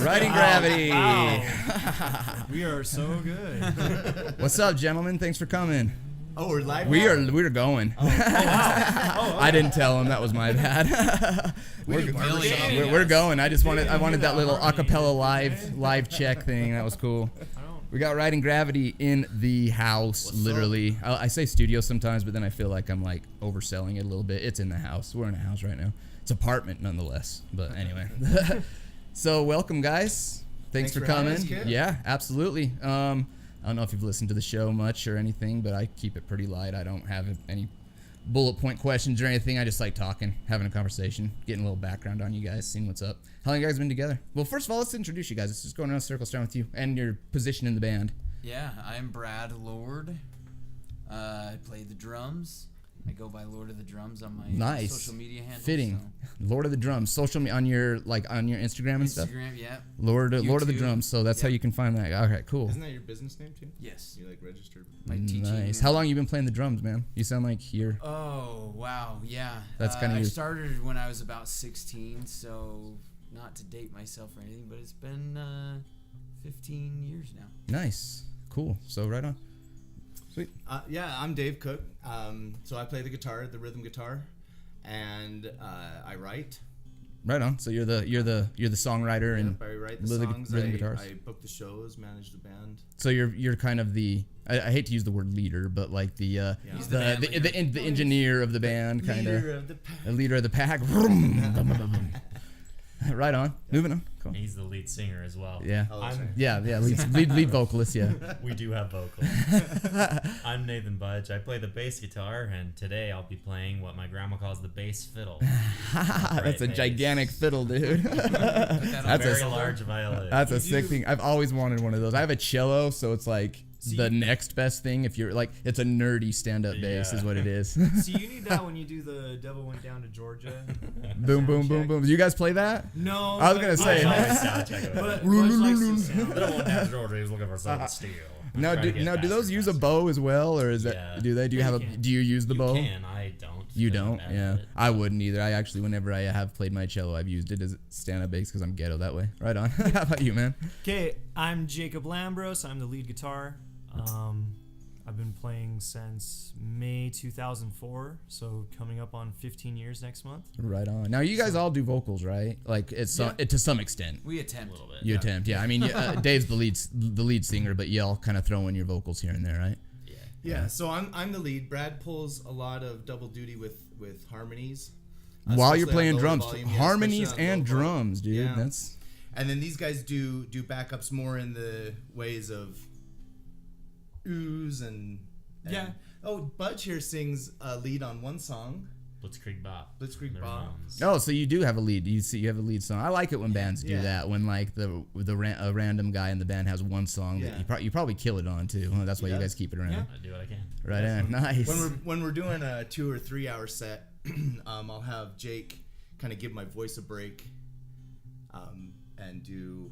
Riding Gravity. Wow. We are so good. What's up, gentlemen? Thanks for coming. Oh, we're live. We're going. Oh, wow. I didn't tell him. That was my bad. We're going. I wanted that little acapella live check thing. That was cool. We got Riding Gravity in the house, literally. I say studio sometimes, but then I feel like I'm like overselling it a little bit. It's in the house. We're in a house right now. It's apartment nonetheless. But anyway. So welcome, guys. Thanks for coming. Yeah, absolutely. I don't know if you've listened to the show much or anything, but I keep it pretty light. I don't have any bullet point questions or anything. I just like talking, having a conversation, getting a little background on you guys, seeing what's up. How long you guys been together? Well, first of all, let's introduce you guys. Let's just go around a circle, starting with you and your position in the band. Yeah, I'm Brad Lord. I play the drums. I go by Lord of the Drums on my social media handle. Fitting. So. Lord of the Drums. Social media on your Instagram and stuff. Instagram, yeah. Lord of the Drums. So that's how you can find that. Okay, cool. Isn't that your business name too? Yes. You like registered? My teaching. Nice. How long you been playing the drums, man? You sound like you're. Oh wow, yeah. That's kind of. I started when I was about 16, so not to date myself or anything, but it's been 15 years now. Nice. Cool. So right on. Sweet. Yeah, I'm Dave Cook. So I play the guitar, the rhythm guitar, and I write. Right on. So you're the songwriter and I write the songs. Rhythm guitars. I book the shows, manage the band. So you're kind of the I hate to use the word leader, but like the engineer of the band, kind of. Leader of the pack. Right on. Moving on. Cool. He's the lead singer as well. Yeah. Lead vocalist, yeah. We do have vocals. I'm Nathan Budge. I play the bass guitar, and today I'll be playing what my grandma calls the bass fiddle. That's a gigantic fiddle, dude. That's a very large violin. That's a sick thing. I've always wanted one of those. I have a cello, so it's like the next best thing. If you're like, it's a nerdy stand-up bass is what it is. So you need that when you do the Devil Went Down to Georgia. Boom, boom, boom, boom. Do you guys play that? No. I was gonna say. But Buzz likes the sound. Devil Went Down to Georgia. He's looking for something steel. Now, do those use a bow as well, or is that? Yeah. Do they? Do you have a? Do you use the bow? You can. I don't. You don't? Yeah. I wouldn't either. I actually, whenever I have played my cello, I've used it as stand-up bass because I'm ghetto that way. Right on. How about you, man? Okay, I'm Jacob Lambros. I'm the lead guitar. I've been playing since May 2004, so coming up on 15 years next month. Right on. Now you guys all do vocals, right? Like it's to some extent. We attempt a little bit. You attempt, yeah. I mean, Dave's the lead singer, but y'all kind of throw in your vocals here and there, right? Yeah. So I'm the lead. Brad pulls a lot of double duty with harmonies. While you're playing drums, volume, harmonies and drums, dude. Yeah. That's. And then these guys do backups more in the ways of ooze and yeah. Oh, Budge here sings a lead on one song. Blitzkrieg Bop. Blitzkrieg Bop. Oh, so you do have a lead. You have a lead song. I like it when bands do that. When like a random guy in the band has one song that you probably kill it on too. That's why you guys keep it around. Yeah. I do what I can. Right on. Nice. When we're doing a 2 or 3 hour set, I'll have Jake kind of give my voice a break, and do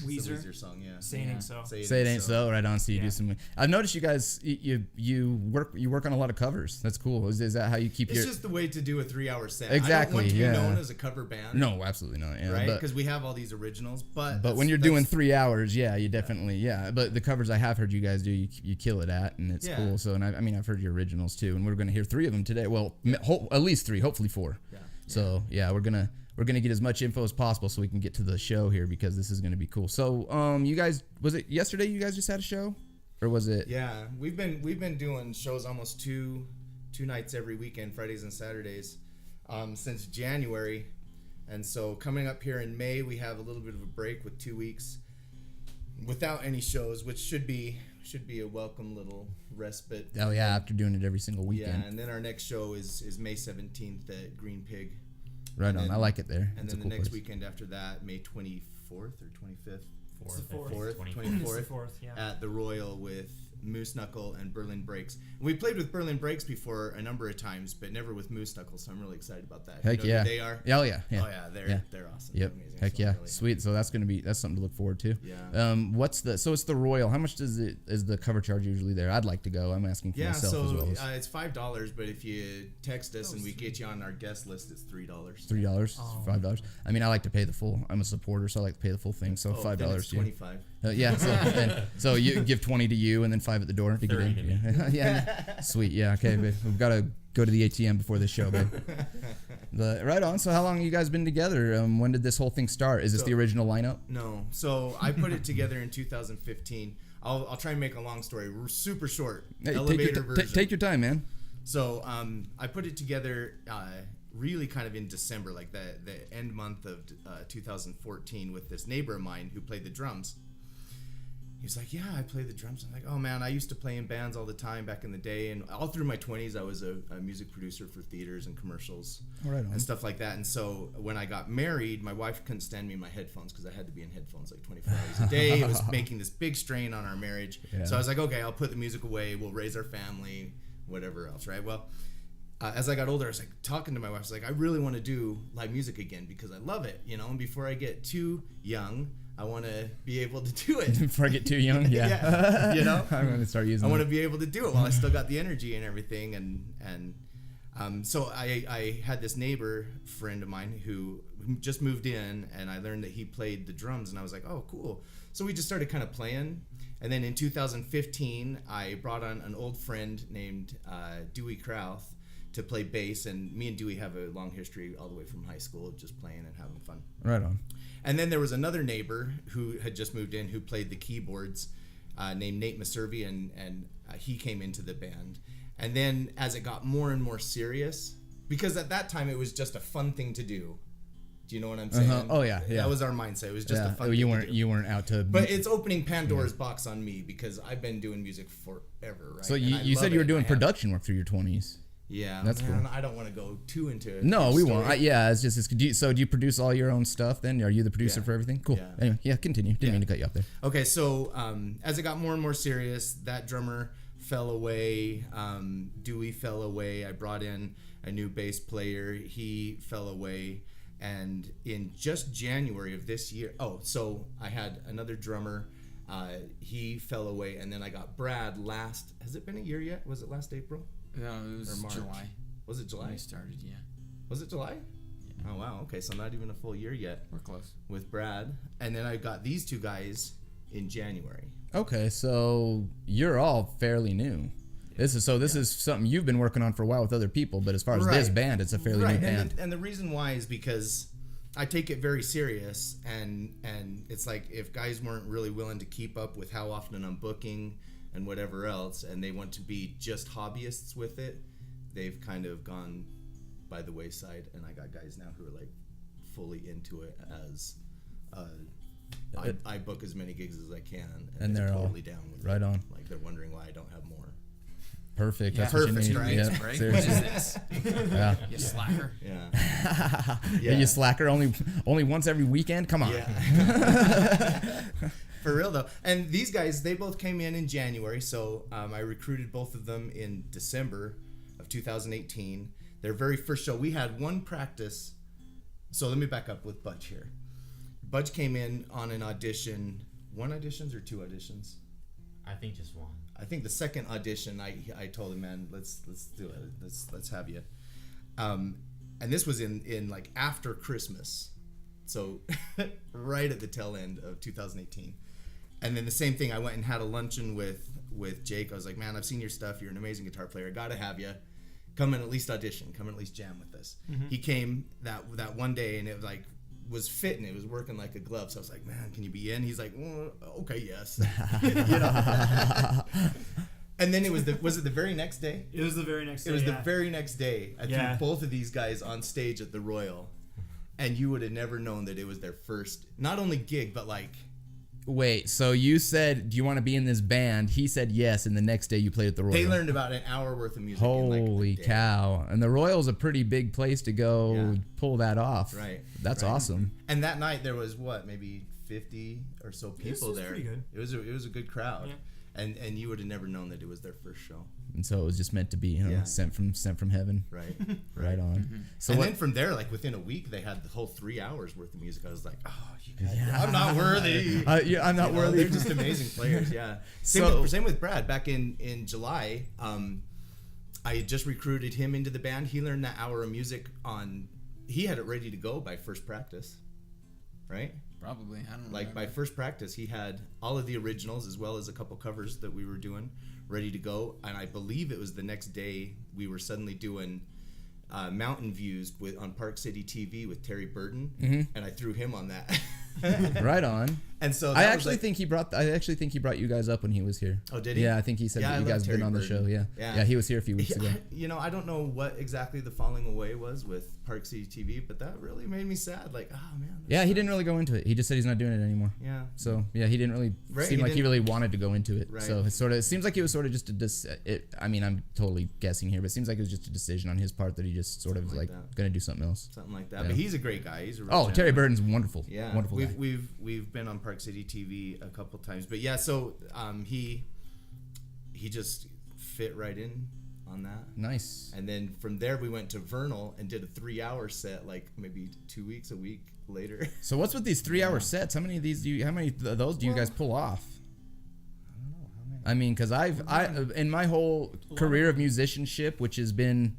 Weezer song, yeah. Say It Ain't So. Say It Ain't So. Right on. So you do some. I've noticed you guys you work on a lot of covers. That's cool. Is that how you keep It's just the way to do a 3 hour set. Exactly. I don't want to be known as a cover band. No, absolutely not. Yeah, right? Because we have all these originals, but when you're doing 3 hours, you definitely But the covers I have heard you guys do, you kill it at, and it's cool. So and I mean I've heard your originals too, and we're gonna hear 3 of them today. Well, at least 3, hopefully 4. Yeah. So we're gonna get as much info as possible so we can get to the show here because this is gonna be cool. So you guys, was it yesterday you guys just had a show, or was it? Yeah, we've been doing shows almost two nights every weekend, Fridays and Saturdays, since January, and so coming up here in May we have a little bit of a break with 2 weeks without any shows, which should be a welcome little respite. Oh yeah, after doing it every single weekend. Yeah, and then our next show is May 17th at Green Pig. Right on. I like it there. And then the next weekend after that, May 24th or 25th. 24th, yeah. At the Royal with Moose Knuckle, and Berlin Breaks. We played with Berlin Breaks before a number of times, but never with Moose Knuckle, so I'm really excited about that. Heck you know yeah. who they are? Oh yeah. Oh yeah, they're awesome. Yep. They're amazing. Heck So yeah. I'm really Sweet. So that's something to look forward to. Yeah. So it's the Royal. How much is the cover charge usually there? I'd like to go. I'm asking for myself as well. It's $5, but if you text us and we get you on our guest list, it's $3. $3, $5. I mean, I like to pay the full. I'm a supporter, so I like to pay the full thing. So $5. Then it's $25. Yeah. So you give 20 to you, and then 5 at the door to get 30 to me. in. Yeah. Sweet. Yeah. Okay, babe. We've got to go to the ATM before this show, babe. Right on. So how long have you guys been together? When did this whole thing start? Is this the original lineup? No. So I put it together in 2015. I'll try and make a long story super short. Hey, Elevator version. take your time, man. So I put it together really kind of in December, like the end month of 2014, with this neighbor of mine who played the drums. He was like, yeah, I play the drums. I'm like, oh man, I used to play in bands all the time back in the day, and all through my 20s I was a music producer for theaters and commercials and stuff like that. And so when I got married, my wife couldn't stand me in my headphones because I had to be in headphones like 24 hours a day. It was making this big strain on our marriage. Yeah. So I was like, okay, I'll put the music away, we'll raise our family, whatever else, right? Well, as I got older, I was like talking to my wife. I was like, I really want to do live music again because I love it, you know. And before I get too young, I want to be able to do it. Before I get too young, yeah. Yeah, you know. I'm going to start using I want it. to be able to do it while I still got the energy and everything. So I had this neighbor friend of mine who just moved in, and I learned that he played the drums, and I was like, oh, cool. So we just started kind of playing. And then in 2015, I brought on an old friend named Dewey Krauth to play bass, and me and Dewey have a long history all the way from high school of just playing and having fun. Right on. And then there was another neighbor who had just moved in who played the keyboards, named Nate Maservi, and he came into the band. And then as it got more and more serious, because at that time it was just a fun thing to do. Do you know what I'm saying? Oh yeah. That was our mindset. It was just a fun you thing weren't to do. you weren't out to. But it's opening Pandora's box on me because I've been doing music forever, right? So And I you love said you it, were doing and I have- production work through your 20s. Yeah, That's man, cool. I don't want to go too into it. No, we won't. story. It's just. So do you produce all your own stuff then? Are you the producer Yeah. for everything? Cool. Yeah. Anyway, yeah, continue. Didn't Yeah. mean to cut you off there. Okay, so as it got more and more serious, that drummer fell away. Dewey fell away. I brought in a new bass player. He fell away. And in just January of this year, so I had another drummer. He fell away. And then I got Brad has it been a year yet? Was it last April? No, it was Or March? July. Was it July? When we started, yeah. Was it July? Yeah. Oh, wow. Okay, so not even a full year yet We're close. with Brad. And then I got these two guys in January. Okay, so you're all fairly new. This is something you've been working on for a while with other people, but as far as this Right. band, it's a fairly new band. And the reason why is because I take it very serious, and it's like if guys weren't really willing to keep up with how often I'm booking and whatever else, and they want to be just hobbyists with it, they've kind of gone by the wayside. And I got guys now who are like fully into it as I book as many gigs as I can, And they're all totally down with right it. on. Like they're wondering why I don't have more. Perfect. Yeah, That's what you perfect, need. right? Yeah, Break. What seriously. is this? Yeah. You slacker. Yeah. Yeah, you slacker. Only once every weekend. Come on. Yeah. For real though. And these guys, they both came in January, so I recruited both of them in December of 2018. Their very first show, we had one practice. So let me back up with Budge here. Budge came in on an audition, one auditions or two auditions? I think just one. I think the second audition, I told him, man, let's do it. Let's have you. And this was in like after Christmas, so right at the tail end of 2018. And then the same thing, I went and had a luncheon with Jake. I was like, man, I've seen your stuff. You're an amazing guitar player. Gotta have you. Come and at least audition. Come and at least jam with us. Mm-hmm. He came that one day, and it was fitting. It was working like a glove. So I was like, man, can you be in? He's like, well, okay, yes. You know? And then was it the very next day? It was the very next day. It was the yeah. very next day. I Yeah. threw both of these guys on stage at the Royal, and you would have never known that it was their first, not only gig, but like. Wait, so you said, do you want to be in this band? He said yes, and the next day you played at the Royal. They learned about an hour worth of music. Holy in like a day. cow. And the Royal's a pretty big place to go Yeah. pull that off. Right. That's right. awesome. And that night there was maybe 50 or so people was there. pretty good. It was a good crowd. Yeah. and you would have never known that it was their first show. And so it was just meant to be, Yeah. sent from heaven. Right. Right on. Mm-hmm. So And what? then from there, like within a week, they had the whole 3 hours worth of music. I was like, oh, you guys, I'm not worthy. I'm not worthy. They're just amazing players. Yeah. Same with Brad. Back in July, I had just recruited him into the band. He learned that hour of music he had it ready to go by first practice, right? Probably. I don't know. Like by first practice, he had all of the originals as well as a couple covers that we were doing ready to go. And I believe it was the next day we were suddenly doing mountain views on Park City TV with Terry Burton, and I threw him on that. Right on. And so I actually think he brought you guys up when he was here. Oh, did he? Yeah, I think he said that you guys have been on the show. Yeah, he was here a few weeks ago. I don't know what exactly the falling away was with Park City TV, but that really made me sad. Like, oh man. Yeah, he didn't really go into it. He just said he's not doing it anymore. Yeah. So yeah, he didn't really seem like he really wanted to go into it. Right. So it seems like it was sort of just I'm totally guessing here, but it seems like it was just a decision on his part that he just sort of like gonna do something else. Something like that. Yeah. But he's a great guy. He's a real Terry Burton's wonderful. Yeah. Wonderful guy. We've been on Park City TV a couple times, but yeah. So he just fit right in on that. Nice. And then from there we went to Vernal and did a 3-hour set, like maybe 2 weeks, a week later. So what's with these 3-hour sets? How many of those do you guys pull off? I don't know how many. I mean, because I in my whole career of musicianship, which has been,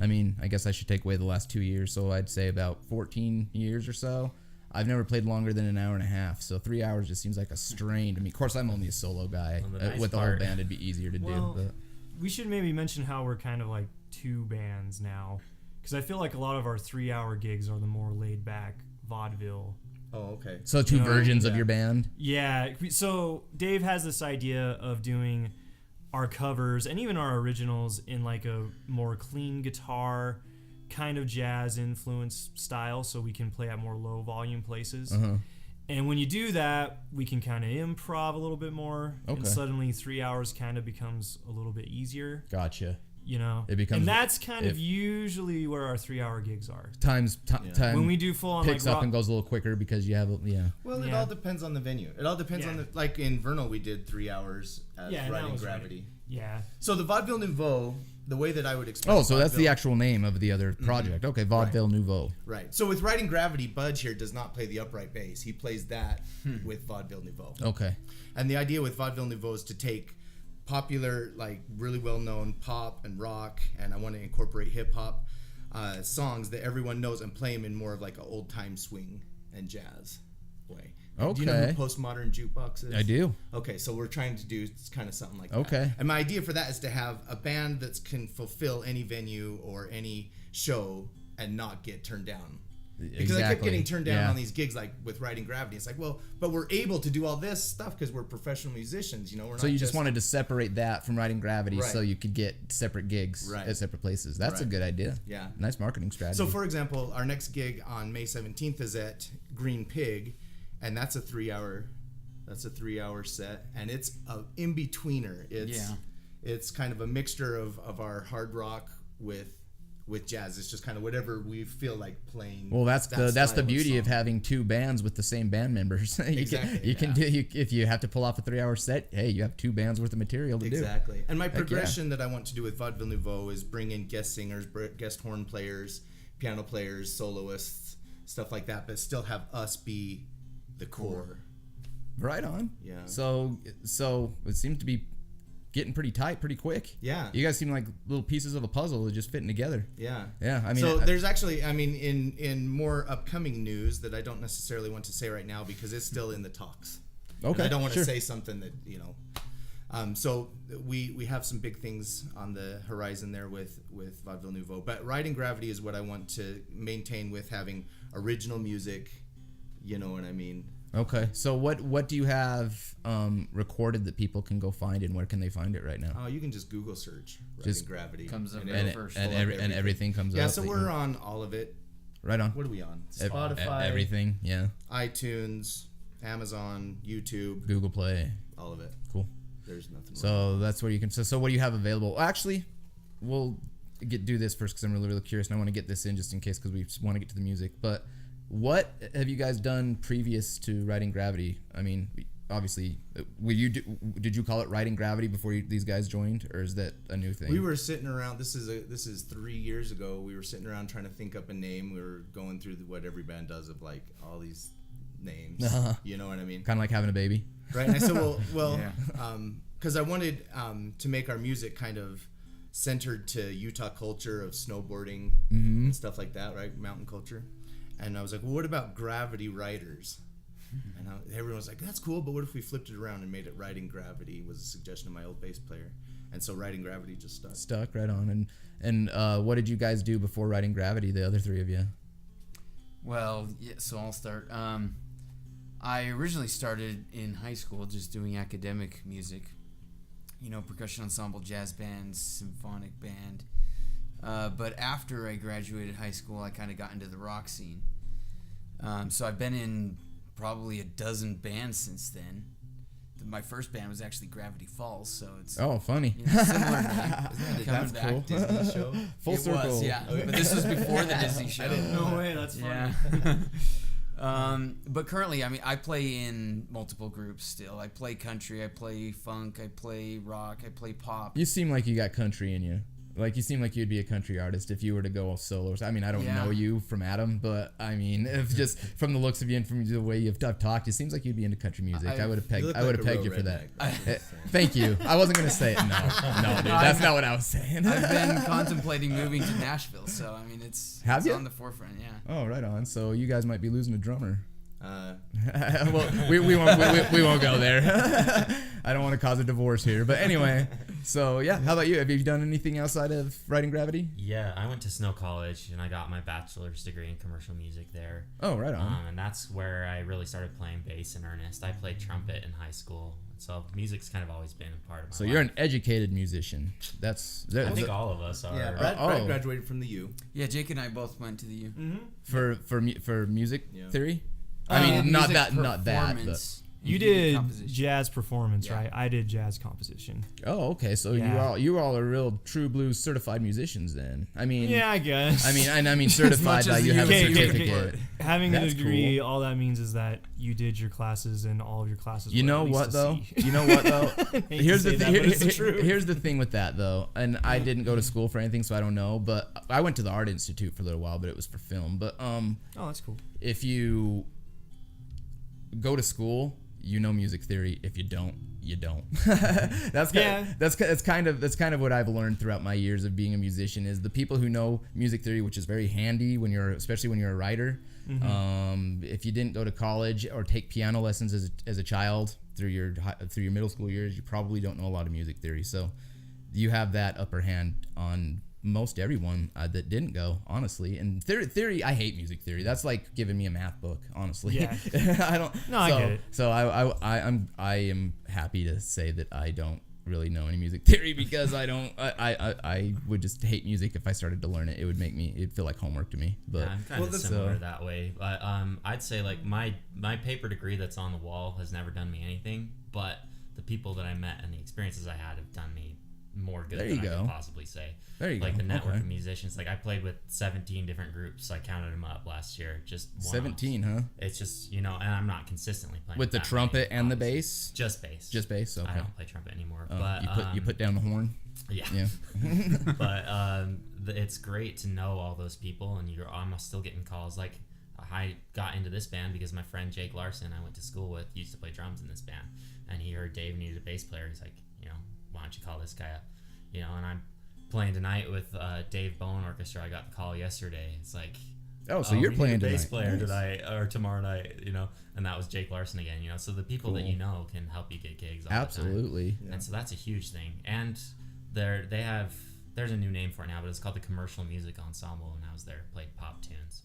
I guess I should take away the last 2 years, so I'd say about 14 years or so. I've never played longer than an hour and a half, so 3 hours just seems like a strain to me. Of course, I'm only a solo guy. With the whole band, it'd be easier to do. But We should maybe mention how we're kind of like two bands now, because I feel like a lot of our 3-hour gigs are the more laid back vaudeville. Oh, okay. So two versions of your band? Yeah. So Dave has this idea of doing our covers and even our originals in like a more clean guitar, kind of jazz influence style, so we can play at more low volume places. And when you do that, we can kind of improv a little bit more, and suddenly 3 hours kind of becomes a little bit easier. Gotcha. It becomes, and that's kind of usually where our 3-hour gigs are. Time when we do full on picks up and goes a little quicker because you have Well, it all depends on the venue. It all depends on like in Vernal we did 3 hours at Riding Gravity. Right. Yeah. So the Vaudeville Nouveau, the way that I would explain. Oh, so that's the actual name of the other project. Okay, Vaudeville Nouveau. Right. So with Riding Gravity, Budge here does not play the upright bass. He plays that with Vaudeville Nouveau. Okay. And the idea with Vaudeville Nouveau is to take popular, like really well-known pop and rock, and I want to incorporate hip-hop songs that everyone knows and play them in more of like an old-time swing and jazz way. Okay. Do you know who Postmodern Jukebox is? I do. Okay, so we're trying to do kind of something like that. Okay. And my idea for that is to have a band that can fulfill any venue or any show and not get turned down. Because I kept getting turned down on these gigs, like with Riding Gravity. It's like, well, but we're able to do all this stuff because we're professional musicians, We're not. So you just wanted to separate that from Riding Gravity, so you could get separate gigs at separate places. That's a good idea. Yeah. Nice marketing strategy. So, for example, our next gig on May 17th is at Green Pig, and that's a 3-hour. That's a 3-hour set, and it's a in-betweener. It's kind of a mixture of our hard rock with jazz. It's just kind of whatever we feel like playing. Well, that's the beauty of having two bands with the same band members. you can do if you have to pull off a 3-hour set. Hey, you have two bands worth of material to do. Exactly. And my progression that I want to do with Vaudeville Nouveau is bring in guest singers, guest horn players, piano players, soloists, stuff like that, but still have us be the core. Right on. Yeah. So it seems to be getting pretty tight pretty quick. Yeah. You guys seem like little pieces of a puzzle that just fitting together. Yeah. Yeah. So there's actually, in more upcoming news that I don't necessarily want to say right now because it's still in the talks. Okay. And I don't want to say something that, so we have some big things on the horizon there with Vaudeville Nouveau. But Riding Gravity is what I want to maintain with having original music, you know what I mean? Okay. So what do you have recorded that people can go find, and where can they find it right now? Oh, you can just Google search Riding Gravity. Comes up and everything comes up. Yeah, so we're on all of it. Right on. What are we on? Spotify. Everything, yeah. iTunes, Amazon, YouTube. Google Play. All of it. Cool. There's nothing wrong. That's where you can... So what do you have available? Actually, we'll do this first because I'm really, really curious, and I want to get this in just in case because we want to get to the music. But what have you guys done previous to Riding Gravity? I mean, obviously, did you call it Riding Gravity before these guys joined, or is that a new thing? We were sitting around. This is 3 years ago. We were sitting around trying to think up a name. We were going through what every band does of like all these names. You know what I mean? Kind of like having a baby. Right. And I said, well, Yeah. because I wanted to make our music kind of centered to Utah culture of snowboarding and stuff like that, right? Mountain culture. And I was like, well, what about Gravity Riders? And everyone was like, that's cool, but what if we flipped it around and made it Riding Gravity? Was a suggestion of my old bass player. And so Riding Gravity just stuck. Stuck right on. And what did you guys do before Riding Gravity, the other three of you? Well, yeah, so I'll start. I originally started in high school just doing academic music. Percussion ensemble, jazz band, symphonic band. But after I graduated high school, I kind of got into the rock scene. So I've been in probably a dozen bands since then. My first band was actually Gravity Falls, so it's funny. Similar name. That's back cool. Disney show. Full it circle. was, yeah. But this was before the Disney show. No way, that's funny. Yeah. But currently, I play in multiple groups still. I play country, I play funk, I play rock, I play pop. You seem like you got country in you. Like, you seem like you'd be a country artist if you were to go solo. I mean, I don't know you from Adam, but I mean, if just from the looks of you and from the way you've talked, it seems like you'd be into country music. I would have pegged you for that. Thank you. I wasn't gonna say it. No, dude, that's not what I was saying. I've been contemplating moving to Nashville, so it's on the forefront. Yeah. Oh, right on. So you guys might be losing a drummer. Well, we won't go there. I don't want to cause a divorce here, but anyway. So yeah, how about you? Have you done anything outside of Riding Gravity? Yeah, I went to Snow College and I got my bachelor's degree in commercial music there. Oh, right on. And that's where I really started playing bass in earnest. I played trumpet in high school, so music's kind of always been a part of my life. So you're an educated musician. I think all of us are. Yeah, Brad graduated from the U. Yeah, Jake and I both went to the U. Mm-hmm. For music theory. I mean, not that, but you did composition. Jazz performance, right? I did jazz composition. oh, okay. So you all are real true blues certified musicians then. I mean, yeah, I guess. I mean certified like you have a certificate. Having a That's degree, cool. all that means is that you did your classes and all of your classes. You were know at least what a though? C. You know what though? Here's the thing. Here's the thing with that though, and I didn't go to school for anything, so I don't know. But I went to the Art Institute for a little while, but it was for film. But oh, that's cool. if you go to school, you know music theory. If you don't, you don't. That's kind of what I've learned throughout my years of being a musician is the people who know music theory, which is very handy especially when you're a writer. Mm-hmm. If you didn't go to college or take piano lessons as a child through your middle school years, you probably don't know a lot of music theory. So you have that upper hand on most everyone that didn't go, honestly. And theory, I hate music theory. That's like giving me a math book, honestly. Yeah. I don't. No, I get it. So I am happy to say that I don't really know any music theory because I would just hate music if I started to learn it. It'd feel like homework to me. But yeah, I'm kind of similar that way. But I'd say like my paper degree that's on the wall has never done me anything, but the people that I met and the experiences I had have done me more good than I could possibly say. There you go. Like the network of musicians. Like I played with 17 different groups. I counted them up last year. Just 17, huh? It's just, and I'm not consistently playing with the trumpet and the bass. Just bass. Just bass. Okay. I don't play trumpet anymore. But you put down the horn. Yeah. But it's great to know all those people, and I'm still getting calls. Like I got into this band because my friend Jake Larson, I went to school with, used to play drums in this band, and he heard Dave needed a bass player. He's like, why don't you call this guy up? And I'm playing tonight with Dave Bowen Orchestra. I got the call yesterday. It's like, so you're playing a tonight. bass player tonight or tomorrow night, and that was Jake Larson again. So the people that can help you get gigs all Absolutely. the time. And so that's a huge thing. And there's a new name for it now, but it's called the Commercial Music Ensemble. And I was there, played pop tunes,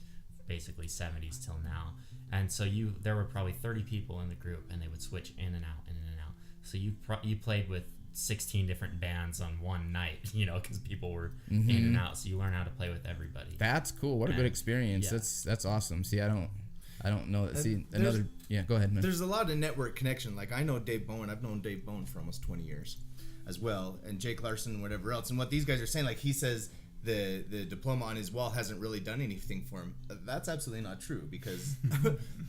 basically 70s till now. And so there were probably 30 people in the group, and they would switch in and out, in and out. So you played with 16 different bands on one night, because people were in and out. So you learn how to play with everybody. That's cool. What a good experience. Yeah. That's awesome. See, I don't know. See, another. Yeah, go ahead, man. There's a lot of network connection. Like I know Dave Bowen. I've known Dave Bowen for almost 20 years, as well, and Jake Larson, and whatever else. And what these guys are saying, like he says, the diploma on his wall hasn't really done anything for him. That's absolutely not true, because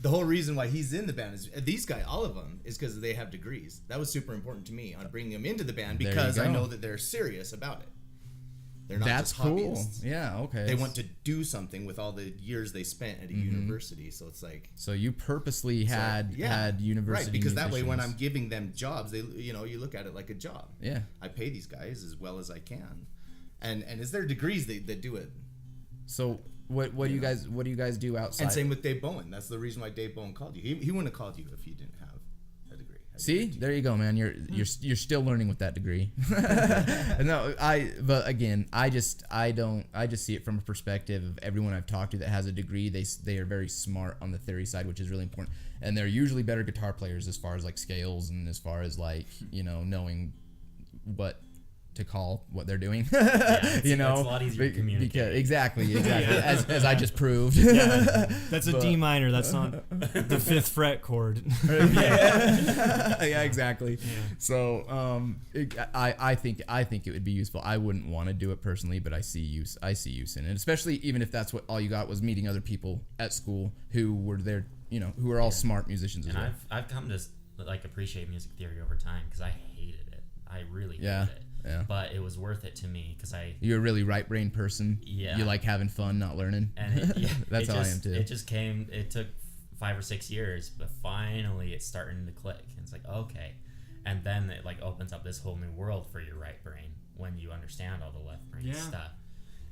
the whole reason why he's in the band is these guys, all of them, is because they have degrees. That was super important to me on bringing them into the band, because I know that they're serious about it. They're not That's just cool. hobbyists. Yeah, okay. They want to do something with all the years they spent at a university. So it's like, so you purposely had university, right? Because that way, when musicians. I'm giving them jobs, they, you know, you look at it like a job. Yeah. I pay these guys as well as I can, and it's their degrees that do it. So what do you guys do outside? And same with Dave Bowen. That's the reason why Dave Bowen called you. He wouldn't have called you if you didn't have a degree. See, there you go, man. You're still learning with that degree. No, but again, I just see it from a perspective of everyone I've talked to that has a degree. They are very smart on the theory side, which is really important, and they're usually better guitar players as far as like scales and as far as like, you know, knowing what to call what they're doing. It's a lot easier to communicate. Because, exactly. As I just proved. Yeah, that's a D minor. That's not the 5th fret chord. Yeah, exactly. Yeah. So I think it would be useful. I wouldn't want to do it personally, but I see use in it, especially even if that's what all you got was meeting other people at school who were there, you know, who are all smart musicians as And well. I've come to like appreciate music theory over time, because I hated it. I really hated it. Yeah. But it was worth it to me, because You're a really right brain person. Yeah. You like having fun, not learning. And That's how I am too. It took 5 or 6 years, but finally it's starting to click. And it's like, okay. And then it like opens up this whole new world for your right brain when you understand all the left brain stuff.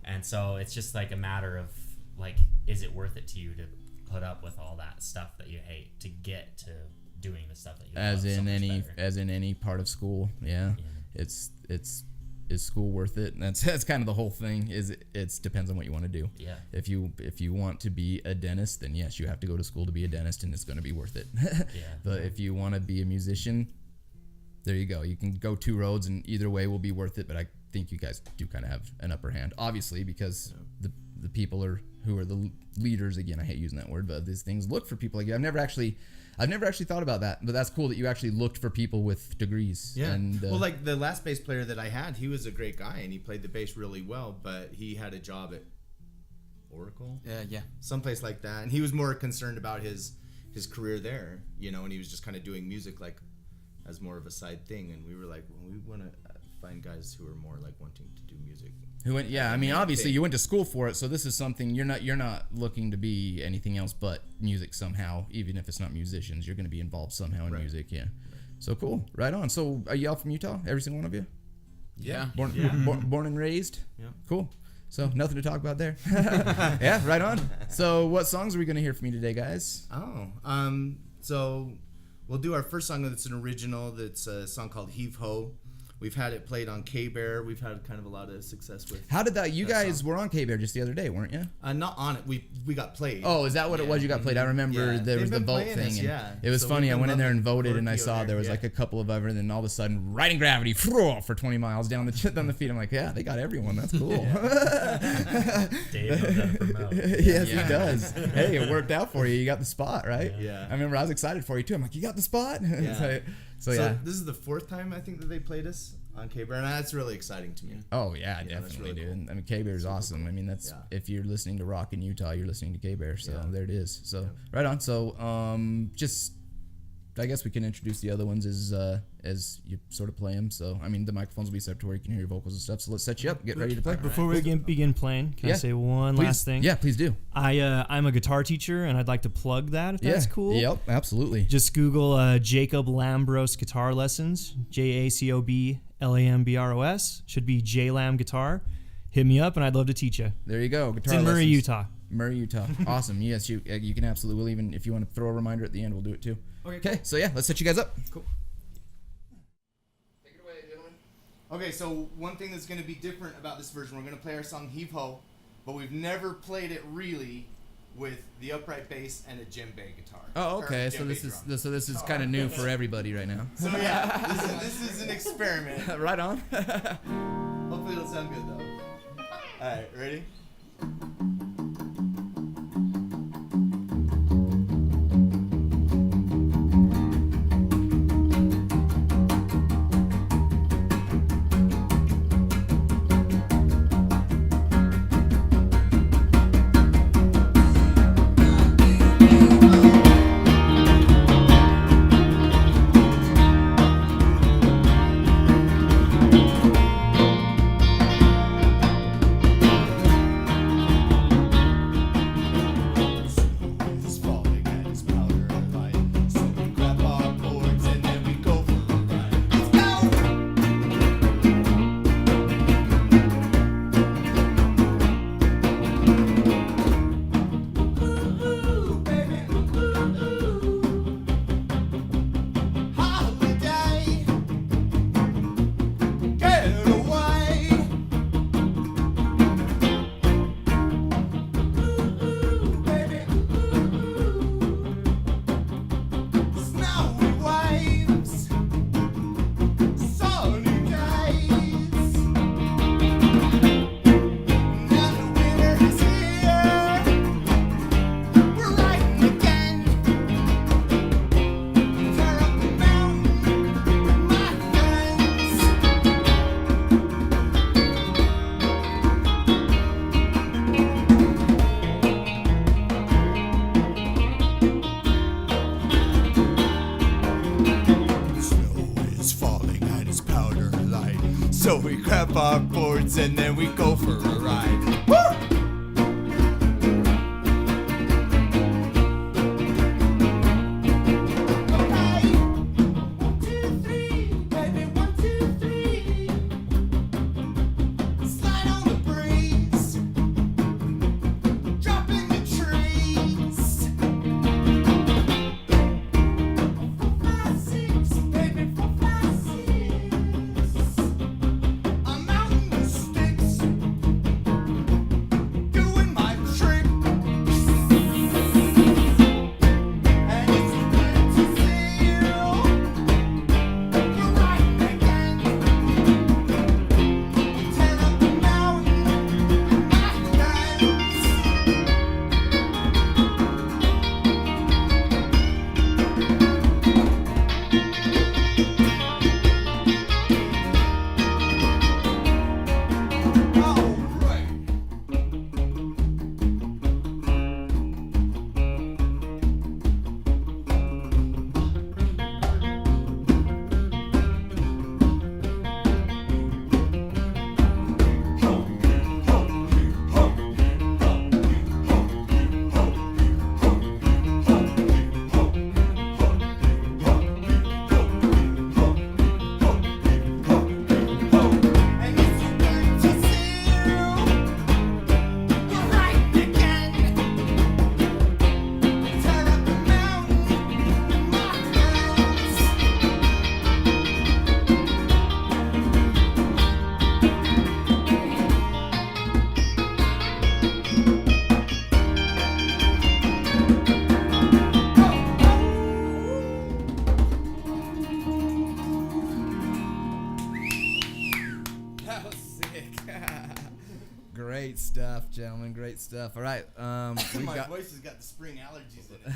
And so it's just like a matter of like, is it worth it to you to put up with all that stuff that you hate to get to doing the stuff that you love so much better? As in any part of school. Yeah. Is school worth it? And that's kind of the whole thing. It depends on what you want to do. Yeah. If you want to be a dentist, then yes, you have to go to school to be a dentist, and it's going to be worth it. Yeah. But if you want to be a musician, there you go. You can go 2 roads, and either way will be worth it. But I think you guys do kind of have an upper hand, obviously, because the people who are the leaders. Again, I hate using that word, but these things look for people like you. I've never actually thought about that, but that's cool that you actually looked for people with degrees. Yeah. And, well, like the last bass player that I had, he was a great guy and he played the bass really well, but he had a job at Oracle, someplace like that, and he was more concerned about his career there, you know, and he was just kind of doing music like as more of a side thing. And we were like, well, we want to find guys who are more like wanting to do music. I mean, obviously you went to school for it, so this is something you're not looking to be anything else but music somehow. Even if it's not musicians, you're going to be involved somehow in music. Yeah. So cool. Right on. So are you all from Utah? Every single one of you? Yeah. Born and raised? Yeah. Cool. So nothing to talk about there. Yeah, right on. So what songs are we going to hear from you today, guys? So we'll do our first song that's an original. That's a song called Heave Ho. We've had it played on K-Bear. We've had kind of a lot of success with. How did that? You guys were on K-Bear just the other day, weren't you? Not on it. We got played. Oh, is that what it was? You got played. I remember there was the vote thing. It was funny. I went in there and voted, and I saw there was like a couple of other, and then all of a sudden, Riding Gravity for 20 miles down the feet. I'm like, yeah, they got everyone. That's cool. Dave knows how to promote. Yes, he does. Hey, it worked out for you. You got the spot, right? Yeah. I remember I was excited for you too. I'm like, you got the spot? Yeah. So yeah. This is the 4th time I think that they played us on K-Bear, and that's really exciting to me. Oh yeah, definitely, really dude. cool. I mean, K-Bear is awesome. I mean, that's if you're listening to rock in Utah, you're listening to K-Bear. So there it is. So right on. So just I guess we can introduce the other ones as you sort of play them. So I mean, the microphones will be set to where you can hear your vocals and stuff. So let's set you up. Get ready to play. Before we begin playing, can I say one last thing? Yeah, please do. I'm a guitar teacher, and I'd like to plug that if that's cool. Yep, absolutely. Just Google Jacob Lambros Guitar Lessons, JACOB LAMBROS. Should be JLam Guitar. Hit me up, and I'd love to teach you. There you go. It's in Murray, Utah. Murray, Utah. Awesome. Yes, you can absolutely. We'll even, if you want to throw a reminder at the end, we'll do it too. Okay. So yeah, let's set you guys up. Cool. Take it away, gentlemen. Okay, so one thing that's going to be different about this version, we're going to play our song Heave Ho, but we've never played it really with the upright bass and a djembe guitar. Oh, okay. So this is kind of new for everybody right now. So yeah, this is an experiment. Right on. Hopefully it'll sound good though. All right, ready? So we grab our boards and then we go for a ride. Woo! Great stuff, gentlemen. Great stuff. All right. We've My got. voice has got the spring allergies in it.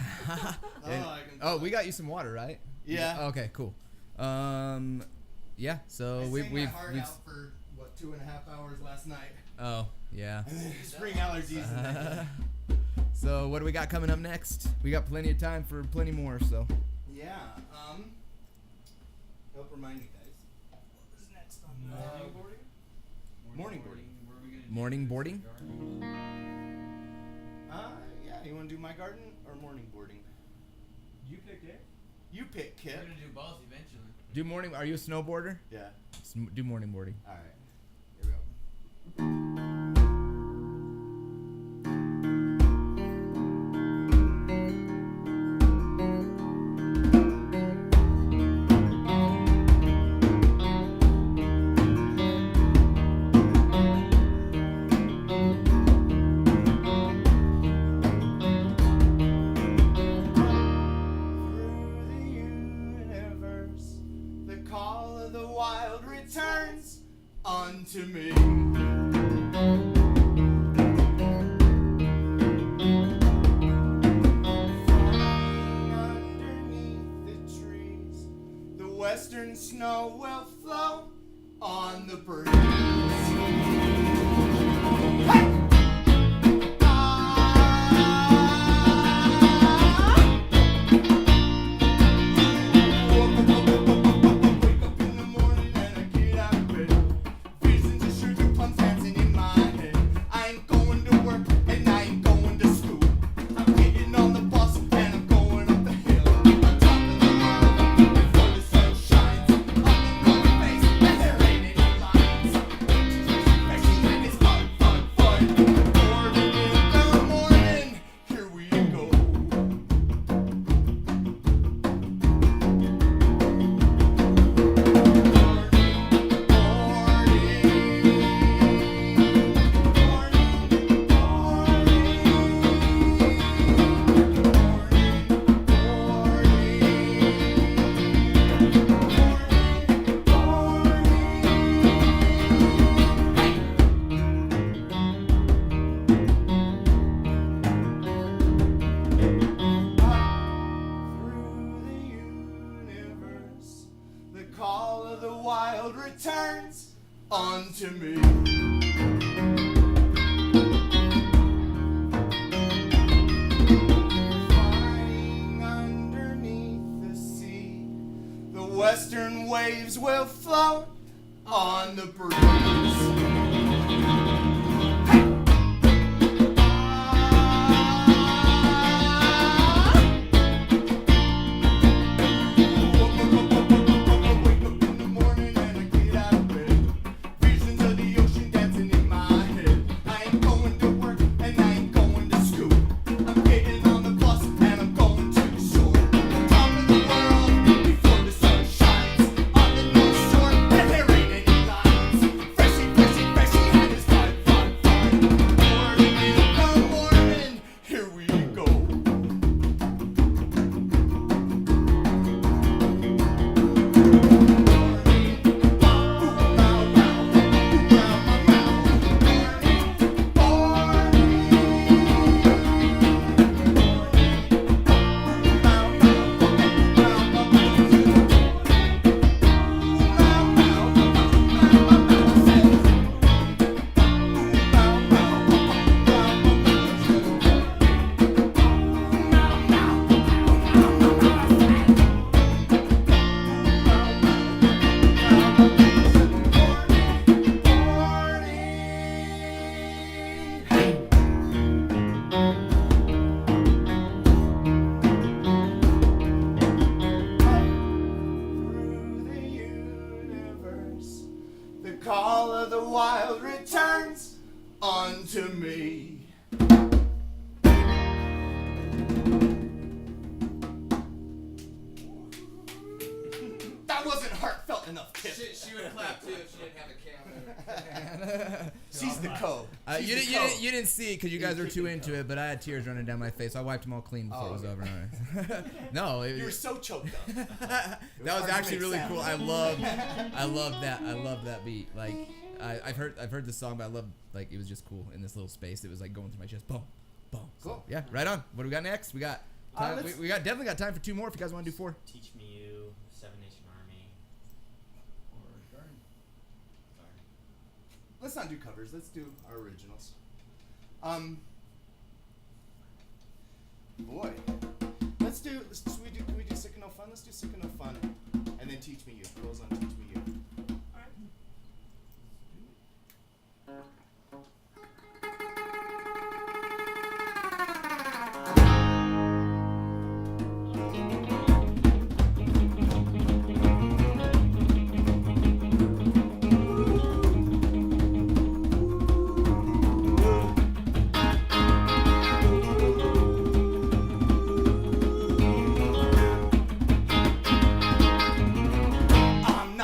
And- we got you some water, right? Yeah. Okay. Cool. Yeah. So I we've sang my heart out for what 2.5 hours last night. Oh yeah. And then spring allergies. And then, So what do we got coming up next? We got plenty of time for plenty more. So. yeah. Help remind me, guys. What was next on morning boarding? Morning boarding. Morning boarding. Yeah. You want to do my garden or morning boarding? You pick it. You pick, Kip. We're gonna do both eventually. Do morning. Are you a snowboarder? Yeah. Do morning boarding. All right. Here we go. Returns unto me. Underneath the trees, the western snow will flow on the breeze. Hey! Returns unto me. Flying underneath the sea, the western waves will float on the breeze. Call of the wild returns unto me. That wasn't heartfelt enough, Kip. She would clap too if she didn't have a camera. She's the Co. You didn't see it because you guys were too into it, but I had tears running down my face. I wiped them all clean before it was over. No, You were so choked up. that was actually really cool. I love that. I love that beat. Like I've heard this song, but I love like it was just cool in this little space. It was like going through my chest. Boom, boom. Cool. So, yeah, right on. What do we got next? We got time, we got definitely got time for 2 more if you guys want to do 4. Teach Me You, Seven Nation Army. Let's not do covers. Let's do our originals. Boy, can we do Sick and No Fun? Let's do Sick and No Fun, and then Teach Me You. Goes on Teach Me You. I'm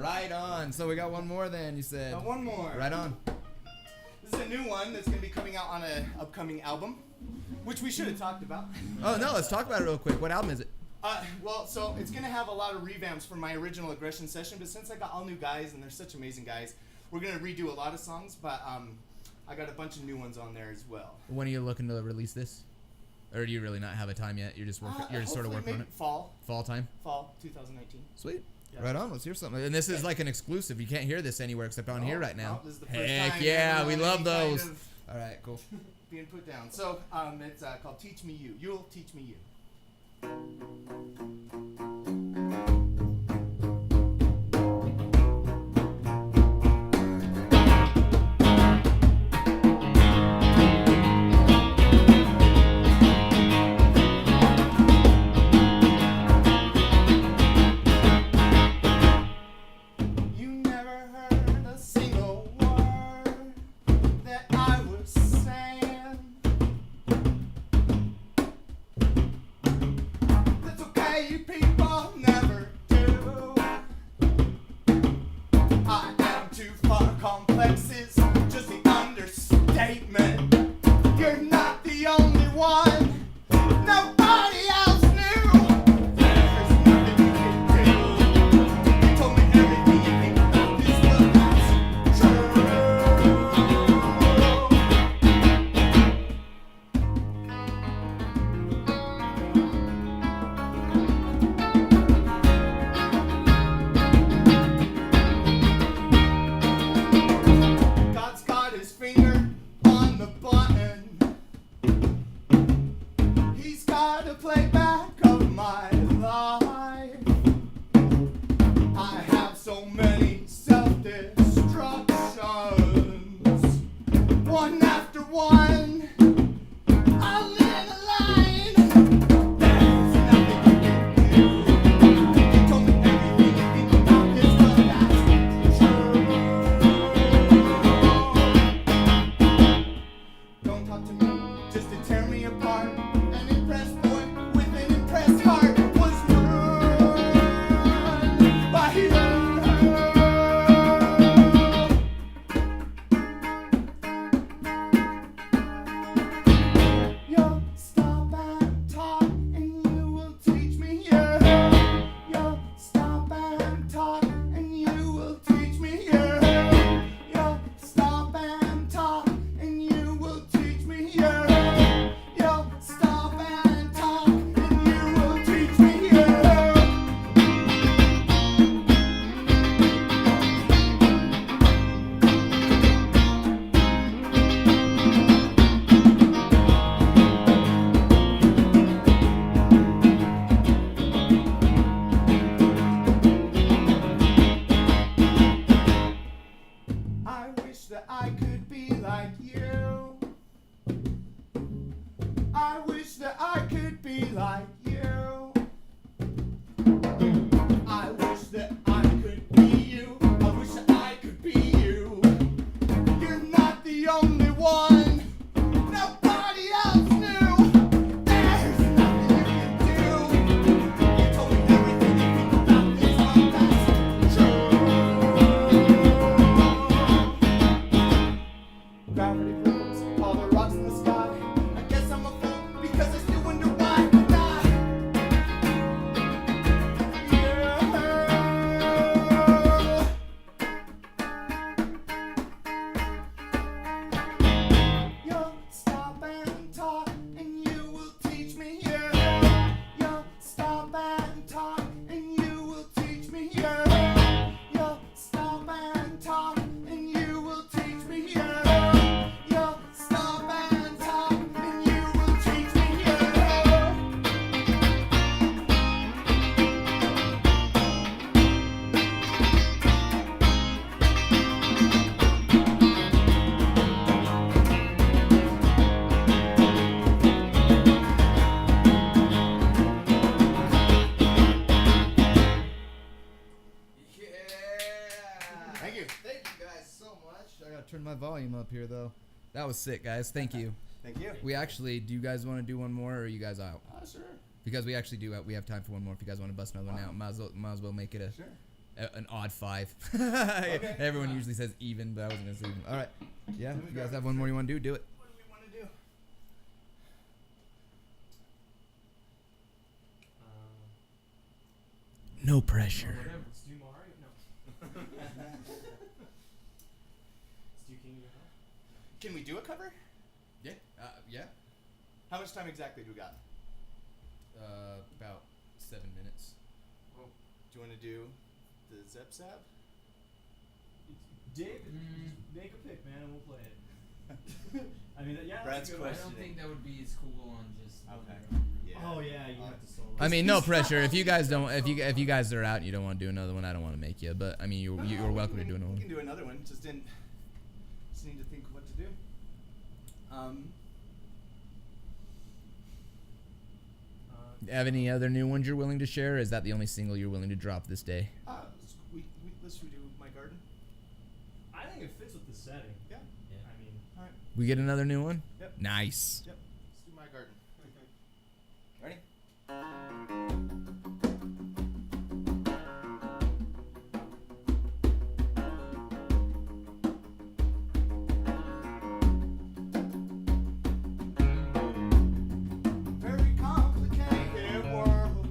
Right on. So we got one more then, you said. One more. Right on. This is a new one that's going to be coming out on an upcoming album, which we should have talked about. Oh, no, let's talk about it real quick. What album is it? Well, so it's going to have a lot of revamps from my original Aggression session, but since I got all new guys, and they're such amazing guys, we're going to redo a lot of songs, but I got a bunch of new ones on there as well. When are you looking to release this? Or do you really not have a time yet? You're just working. You're just sort of working on it. Fall Time. Fall 2019. Sweet. Yeah. Right on. Let's hear something. And this is like an exclusive. You can't hear this anywhere except on here right now. This is the first Heck time yeah, ever we on love any those. kind of All right, cool. being put down. So it's called Teach Me You. You'll teach me you. You never heard a single word that I was saying. That's okay, you people never do. I am too far complex, it's just the understatement. You're not the only one. Nobody else knew. There's nothing you can do. You told me everything you think about this, but that's true. God's got his finger on the button. He's got a playback of my life. I have so many self-destructions. One after one, I'll live a line. There's nothing you can do. You told me everything you think about this, but that's true. Don't talk to me just to tear me apart. An impressed boy with an impressed heart was ruined by you. You'll stop and talk and you will teach me you. You'll stop and talk and you will teach me you. You'll stop and talk and you will teach me you. You'll stop and talk and you will teach me you. I wish that I could be like you. I wish that I could be like you. I wish that I could be you. I wish that I could be you. You're not the only one. Nobody else knew. There's nothing you can do. You told me everything you think about this, but that's true. Gravity pulls all the rocks in the sky. I guess I'm a fool because I still wonder why. You'll stop and talk and you will teach me you. You'll stop and talk and you will teach me you. You'll stop and talk and you will teach me you. You'll stop and talk and you will teach me you. Thank you. Thank you guys so much. I gotta turn my volume up here though. That was sick, guys. Thank you. Thank you. We actually, do you guys want to do one more, or are you guys out? Sure. Because we actually do. We have time for one more. If you guys want to bust another one out, might as well make it a. Sure. An odd 5. Everyone usually says even, but I wasn't gonna say even. All right. Yeah. If you guys have one more you want to do it. What do we want to do? No pressure. Whatever. Let's do Mario. No. Let's do King of the Hill. Can we do a cover? Yeah. Yeah. How much time exactly do we got? About 7 minutes. Do you want to do the Zep Zap? Dave, make a pick, man, and we'll play it. I mean, yeah. Brad's that's a good question. I don't think that would be as cool on just. Okay. Yeah. Oh yeah, you have to solo. I mean, no pressure. If you guys don't, if you guys are out and you don't want to do another one, I don't want to make you. But I mean, you're welcome to do another We one. can do another one. Just need to think what to do. Have any other new ones you're willing to share? Or is that the only single you're willing to drop this day? Let's redo My Garden. I think it fits with the setting. Yeah. I mean, All right. We get another new one. Yep. Nice. Yep. Let's do My Garden. Ready? Very complicated world,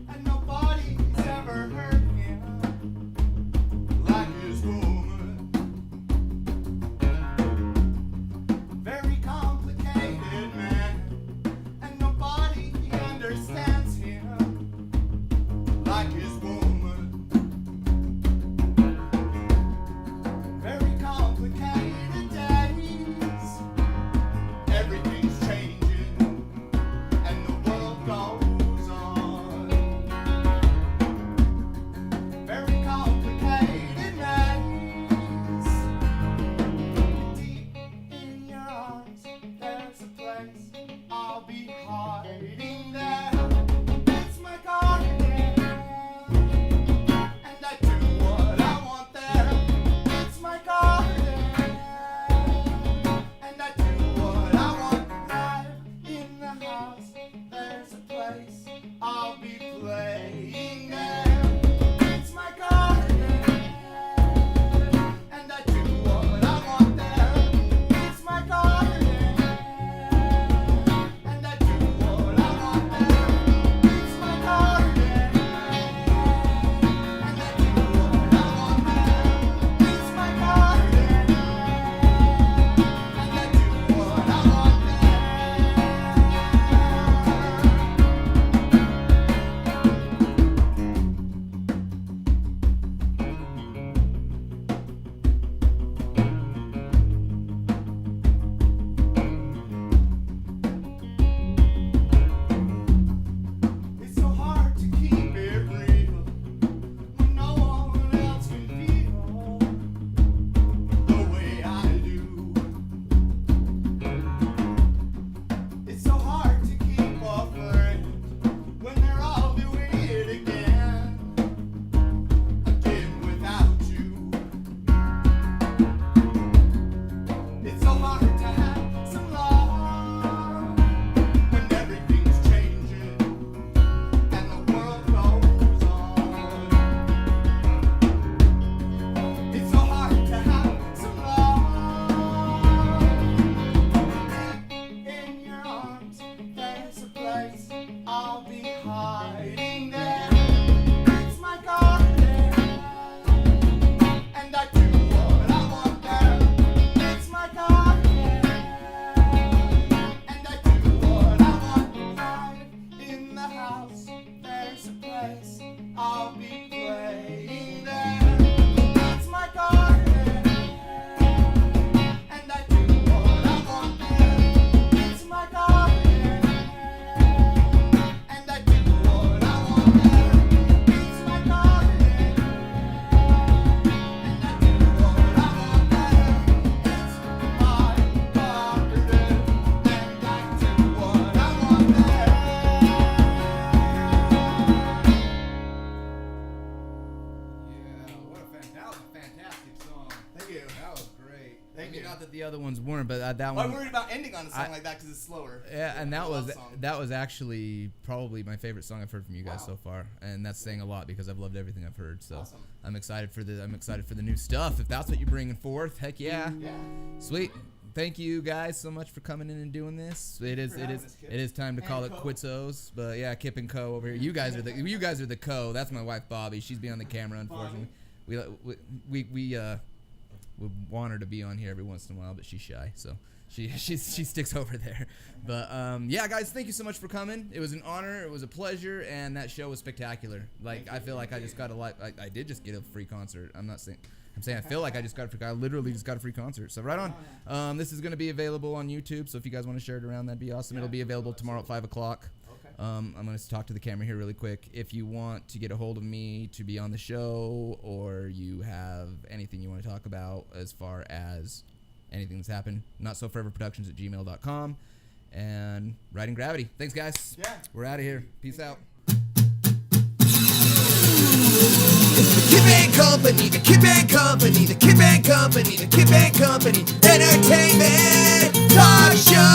and nobody's ever heard him like his woman. Very complicated man, and nobody understands him like his woman. Very complicated days, everything's changing, and the world goes on. Very complicated nights. Deep in your arms, there's a place I'll be hiding there. It's my garden, and I do what I want there. It's my garden, and I do what I want. Live in the house, there's a place I'll be playing there. It's my garden, and I do what I want there. It's my garden, and I do what I want. that I'm one. worried about ending on a song like that because it's slower. Yeah, and I love the song. that was actually probably my favorite song I've heard from you guys so far, and that's saying a lot because I've loved everything I've heard. So Awesome. I'm excited for the new stuff. If that's what you're bringing forth, heck yeah, sweet. Thank you guys so much for coming in and doing this. It is time to call it Quitsos. But yeah, Kip and Co over here. You guys are the Co. That's my wife Bobby. She's behind the camera, unfortunately. We want her to be on here every once in a while, but she's shy, so she sticks over there. But yeah, guys, thank you so much for coming. It was an honor. It was a pleasure, and that show was spectacular. Like I feel like I just got I did just get a free concert. I'm saying I feel like I just got I literally just got a free concert. So right on. This is going to be available on YouTube. So if you guys want to share it around, that'd be awesome. It'll be available tomorrow at 5 o'clock. I'm going to talk to the camera here really quick. If you want to get a hold of me to be on the show, or you have anything you want to talk about as far as anything that's happened, notsoforeverproductions@gmail.com. And Riding Gravity. Thanks, guys. Yeah. We're out of here. Peace out. Kip and Company, the Kip and Company, the Kip and Company, the Kip and Company Entertainment Talk Show.